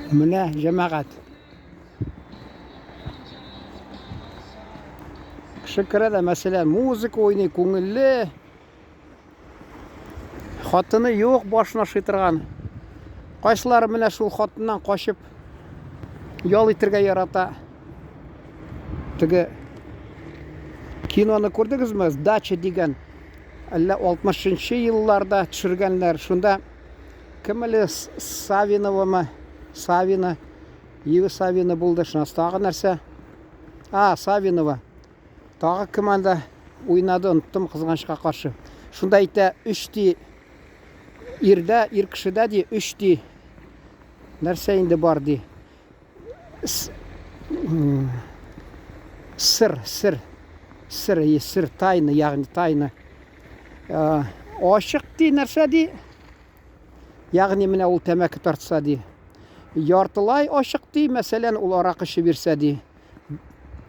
Менә җәмәгать. Кеше керә дә, мәсәлән, музыка уйный, күңелле. Хатыны юк, башына шытырган. Кайсылары менә шул хатыннан качып ял итәргә ярата. Теге киноны күрдегезме? Дача дигән. Әллә 60-нчы елларда төшергәннәр. Шунда кем әле Савиновамы? Савина. Егы Савина булды. Шунысы тагы нәрсә? Савинова. Тагы кем анда уйнады, оныттым, кызганычка каршы. Шунда әйтә, 3 ирдә, ир кешедә ди, 3 нәрсә инде бар ди. Сыр, тайны, ягъни тайны. Ашык ди, нәрсә ди? Ягъни менә ул тәмәке тартса ди. Яртылай ашык ди, мәсәлән, ул аракы эчеп бирсә ди.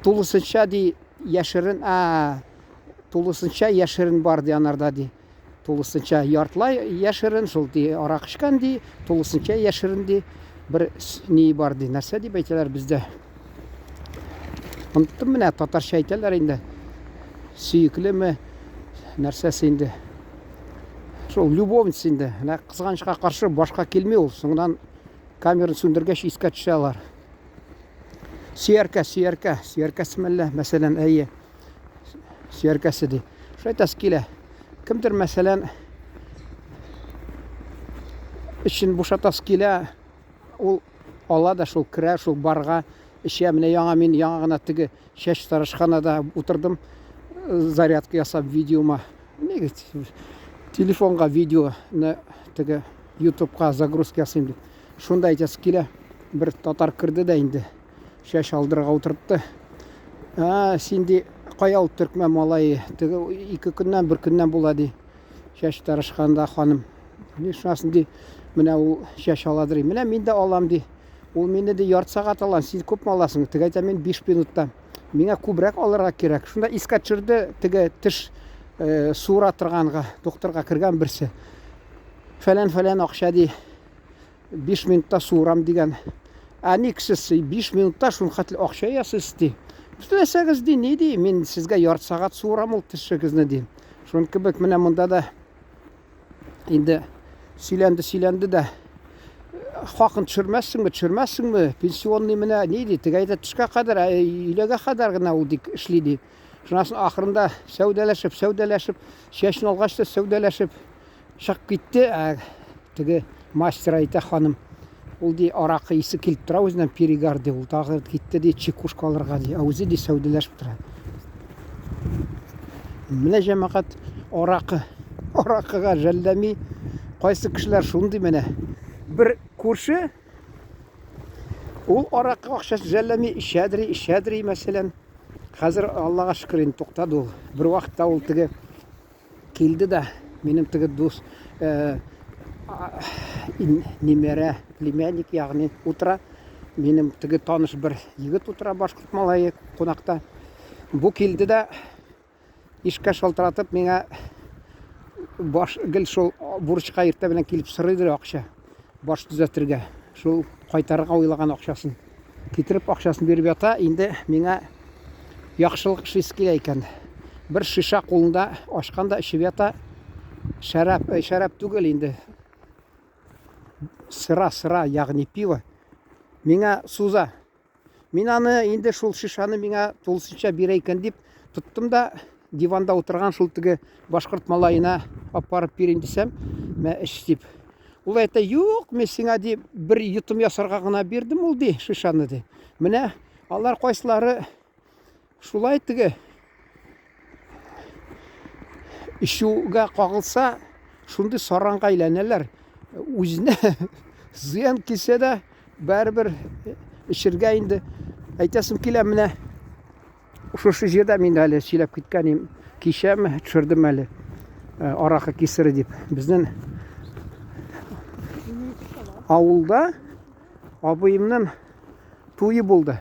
Тулысынча ди, яшерен, тулысынча яшерен бар ди анарда ди. Тулысынча яртылай яшерен шул ди, арак эчкән ди, тулысынча яшерен ди. Бер ни бар ди, нәрсә дип әйтәләр бездә. Оныттым менә, татарча әйтәләр инде. Сөйеклеме, нәрсәсе инде. Шул любовница инде. Кызганычка каршы башка килми ул. Соңдан камераны сүндергәч искә төшә алар. Сөяркәсе мәллә, мәсәлән, әйе. Сөяркәсе ди. Шайтас килә. Кемдер, мәсәлән, эшен бушатасы килә, ул ала да шул керә, шул барға, эшә менә мин яңа гына теге чәч тарашханада утырдым, зарядка ясап видеома. Телефонга видеоны теге YouTube'ка загрузка ясыйм дип. Шунда әйтәсе килә, бер татар кирде дә инде. Чәч алдырга утыртты. Син ди, кая ул төркмән малае? Теге 2 көннән, 1 көннән була ди. Чәч тарашканда ханым. Шунасын ди, менә ул чәч аладыр. Менә мин дә алам ди. Ул мине ди ярты сагат алам. Син күпме аласың? Теге әйтә, мин 5 минутта. Миңа күбрәк алырга кирәк. Шунда искә төшерде, теге теш суыра торганга, докторга кергән берсе. Фәлән акча ди. 5 минутта суырам дигән. Ни кешесе 5 минутта шул хәтле акча ясыйсыз ди. Теләсәгез ди, ни ди? Мин сезгә ярты сагат суырам ул тешегезне ди. Шуның кебек менә монда да инде сөйләнде дә. Хакын төшермәссеңме? Пенсионный менә ни ди? Теге әйтә, төшкә кадәр, өйләгә кадәр гына ул ди эшли ди. Шунасын ахырында сәүдәләшеп, чәчне алгач та сәүдәләшеп чыгып китте. Теге мастер әйтә, ханым, ул ди аракы исе килеп тора, үзеннән перегар ди. Ул тагы китте ди, чекушка алырга ди. Үзе ди сәүдәләшеп тора. Менә җәмәгать аракыга жәлләми. Кайсы кешеләр шундый менә. Бер күрше ул аракы акчасы жәлләми, ишәдри, мәсәлән. Хәзер Аллага шөкер инде туктады ул. Бер вакытта ул теге килде дә, минем теге дус немерә, племянник ягъни утыра. Минем теге таныш бер егет утыра, башкорт малае кунакта. Бу килде дә ишкә шалтыратып миңа гел шул бурычка иртә белән килеп сорыйдыр акча. Баш төзәтергә. Шул кайтарырга уйлаган акчасын китереп акчасын биреп ята. Инде миңа яхшылык эшлисе килә икән. Бер шиша кулында ачканда эчеп ята. Шәрап түгел инде. Сыра, ягъни пиво. Миңа суза. Мин аны инде шул шишаны миңа тулысынча бирә икән дип тоттым да, диванда утырган шул теге башкорт малаена апарып бирим дисәм, мә эч дип. Ул әйтә, юк, мен сиңа ди бер йотым ясарга гына бирдем ул ди шишаны ди. Менә алар кайсылары шулай теге ишүгә кагылса, шундый саранга әйләнәләр. Үзенә зыян килсә дә бәрбер эчергә инде. Әйтәсем килә, менә шушы җирдә мин әле сөйләп киткәнем, кичәме төшердем әле аракы кисере дип. Безнең авылда абыемның туйы булды.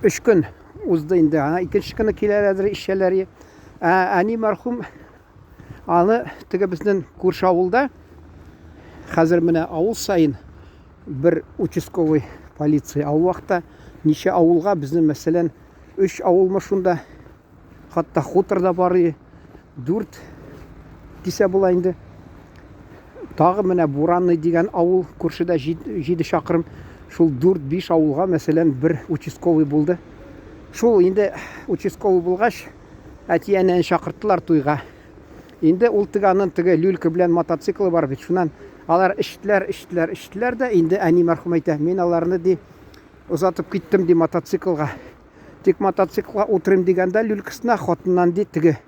3 көн узды инде. Икенче көне киләләр ишәләр. Әни мәрхүм аны теге безнең күрше авылда Хәзер менә авыл сайын бер участковый полиция. Ал вакытта ничә авылга безнең мәсәлән 3 авылмы шунда, хатта хуторда бар 4 дисә була инде. Тагы менә Буранный дигән авыл күршедә 7 чакрым. Шул 4-5 авылга мәсәлән бер участковый булды. Шул инде участковый булгач, әтиянән чакырттылар туйга. Инде ул тыганын тиге люлька белән мотоциклы бар бит. Шуннан алар эштеләр дә инде әни мәрхүм әйтә, мин аларны ди узатып киттем ди мотоциклга. Тик мотоциклга утырым дигәндә люлькасына хатыннан ди тиге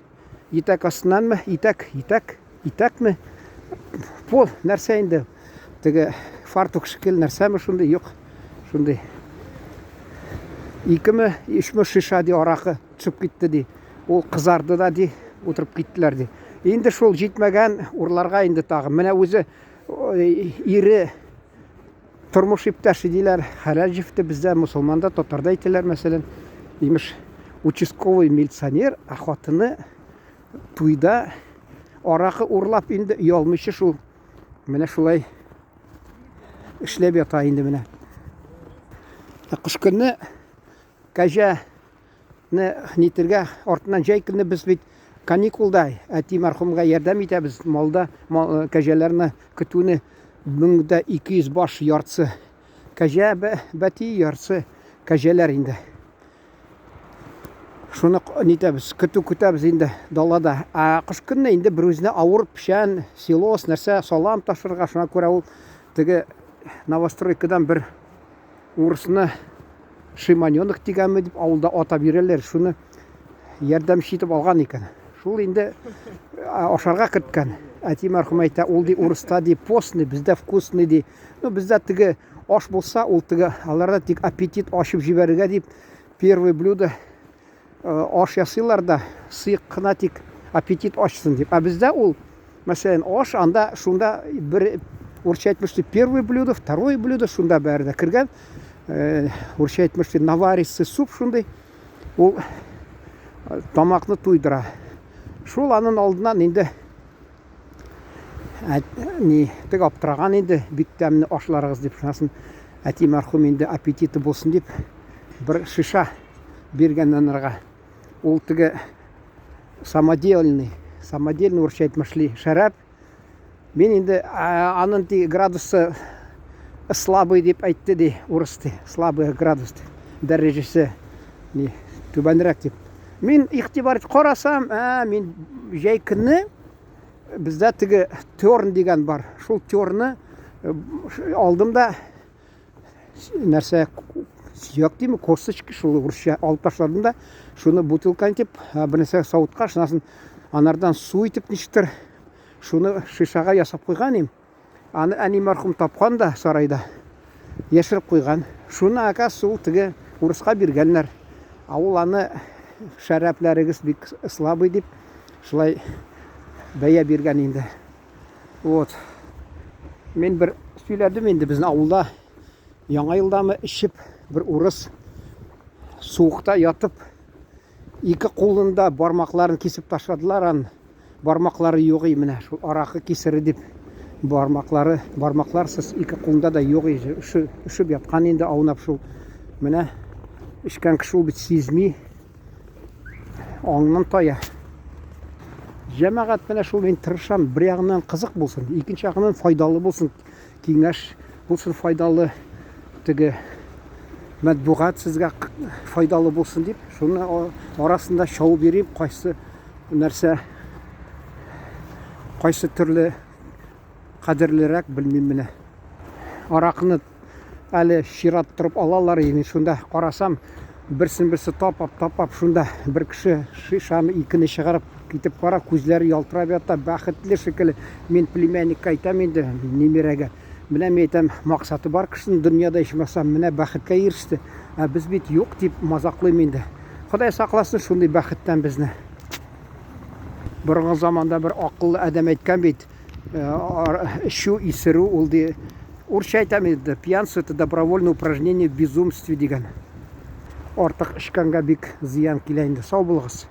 итәк астынанмы, итәкме? Пол нәрсә инде? Тиге фартук шикел нәрсәме шундый? Юк. Шундый. 2-3 шиша ди аракы төшеп китте ди. Ул кызарды да ди, утырып киттеләр ди. Инде шул җитмәгән урларга инде тагы. Менә үзе ире тормыш иптәше диләр. Хәләҗевте бездә мусулманда, татарда әйтәләр мәсәлән. Имеш участковый милиционер, хатыны туйда аракы урлап инде ялмыйчы шул. Менә шулай эшләп ята инде менә. Кыш көнне кәҗәне нитергә артыннан җәй көнне без бит каникулда әти мәрхүмгә ярдәм итәбез. Малда кәҗәләрне көтүне 1200 баш яртысы. Кәҗә бәти яртысы кәҗәләр инде. Шуны нитәбез, көтәбез инде далада. Кыш көнне инде бер үзенә авыр пешән, силос нәрсә салам ташырга, шуңа күрә ул теге новостройкадан бер урысны Шиманёнок дигәнме дип авылда ата бирәләр. Шуны ярдәмче итеп алган икән. Шул инде ашарга керткән. Әти мәрхүм әйтә, ул ди урыста ди постный, бездә вкусный ди. Ну бездә теге аш булса, ул теге аларда тик аппетит ачып җибәрергә дип первое блюдо аш ясыйлар да, сыйк кына тик аппетит ачсын дип. Бездә ул мәсәлән аш анда шунда бер урысча әйтмешли первое блюдо, второе блюдо шунда бәрдә кергән. Урысча әйтмешли наваристый суп шундый. Ул тамакны туйдыра. Шул аның алдынан инде теге аптыраган инде бик тәмле ашларыгыз дип шунасын әти мәрхүм инде аппетиты булсын дип бер шиша биргәннән ырга. Ул теге самодельный урысча әйтмешли шәраб. Мин инде аның градусы слабый дип әйтте ди урысты. Слабый градус дәрәҗәсе түбәнрәк дип. Мин игътибар карасам, мин җәй көнне бездә теге тёрн дигән бар. Шул тёрны алдым да нәрсә сөяк димме, косточка шул урысча алып ташладым да, шуны бутылка итеп, бернәрсә савытка, шунасын анардан су итеп ничектер шуны шишага ясап куйган идем. Аны әни мәрхүм тапкан да сарайда. Яшереп куйган. Шуны акасы ул теге урыска биргәннәр. Ул аны шәрәпләрегез бик слабый дип шулай бәя биргән инде. Вот. Мин бер сөйләдем инде безнең авылда яңа елдамы ичеп бер урыс суыкта ятып 2 кулында бармакларын кисеп ташладылар. Бармаклары юк менә шул аракы кисере дип бармакларсыз 2 кулында да юк ишеп яткан инде аунап шул. Менә ишкән кеше ул бит сизми аңнан тая. Җәмәгать менә шул мин тырышам, бер ягыннан кызык булсын, икенче ягыннан файдалы булсын, киңәш булсын, файдалы теге матбугат сезгә файдалы булсын дип, шуны арасында шау бирим, кайсы нәрсә кайсы төрле кадерлерәк билмим менә. Аракны әле чират торып алалар, яни шунда карасам, берсе тапап шунда бер кеше шишаны икене чыгарып китеп кара, күзләре ялтырап ята, бәхетле шикелле. Мин племянникка әйтәм инде, немерәгә. Менә мен әйтәм, максаты бар кешенең дөньяда ичмәсәм, менә бәхеткә иреште. Без бит юк дип мазаклыйм инде. Ходай сакласын шундый бәхеттән безне. Борынгы заманда бер акыллы адәм әйткән бит, шу исерү ул ди. Урысча әйтәм инде, пьянство это добровольное упражнение в безумстве дигән. Артык эчкәнгә бик зыян килә инде. Сау булыгыз.